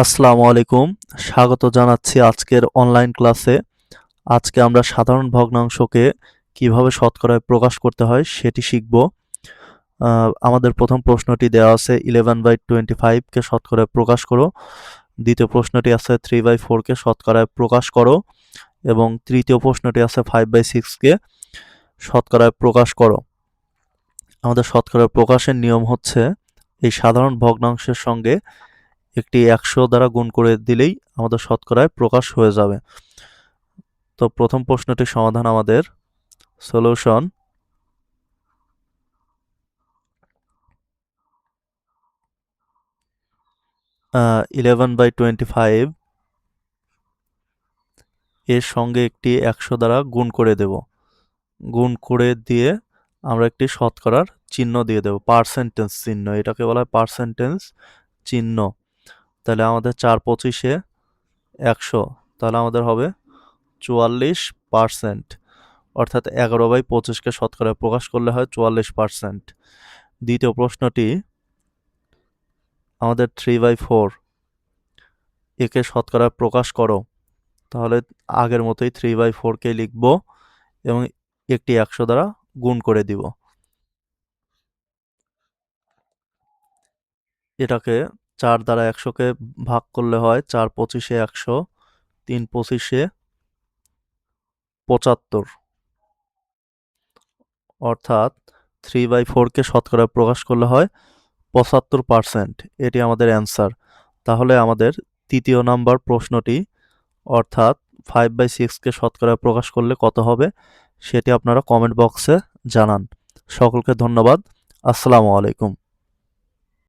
আসসালামু আলাইকুম। স্বাগত জানাচ্ছি আজকের অনলাইন ক্লাসে। আজকে আমরা সাধারণ ভগ্নাংশকে কিভাবে শতকরায় প্রকাশ করতে হয় সেটি শিখব। আমাদের প্রথম প্রশ্নটি দেওয়া আছে 11/25 কে শতকরায় প্রকাশ করো। দ্বিতীয় প্রশ্নটি আছে 3/4 কে শতকরায় প্রকাশ করো এবং তৃতীয় প্রশ্নটি আছে 5/6 কে শতকরায় প্রকাশ করো। আমাদের শতকরায় প্রকাশের নিয়ম হচ্ছে এই সাধারণ ভগ্নাংশের সঙ্গে একটি 100 দ্বারা গুণ করে দিলেই আমাদের শতকরায় প্রকাশ হয়ে যাবে। তো প্রথম প্রশ্নটির সমাধান আমাদের সলিউশন 11/25 এর সঙ্গে একটি 100 দ্বারা গুণ করে দেব। গুণ করে দিয়ে আমরা একটি শতকরার চিহ্ন দিয়ে দেব, পার্সেন্টেজ চিহ্ন, এটাকে বলা হয় পার্সেন্টেজ চিহ্ন। তাহলে আমাদের 4/25-এ 100, তাহলে আমাদের হবে 44%, অর্থাৎ 11/25-কে শতকরায় প্রকাশ করলে হয় 44%। দ্বিতীয় প্রশ্নটি আমাদের 3/4 একে শতকরায় প্রকাশ করো, তাহলে আগের মতোই 3/4-কে লিখব এবং একটি 100 দ্বারা গুণ করে দিব। এটাকে 4 দ্বারা 100-কে ভাগ করলে হয় 4/25-এ 100, 3/25-এ 75, অর্থাৎ 3/4-কে শতকরায় প্রকাশ করলে হয় 75%। এটি আমাদের অ্যান্সার। তাহলে আমাদের তৃতীয় নাম্বার প্রশ্নটি, অর্থাৎ 5/6-কে শতকরায় প্রকাশ করলে কত হবে সেটি আপনারা কমেন্ট বক্সে জানান। সকলকে ধন্যবাদ। আসসালামু আলাইকুম।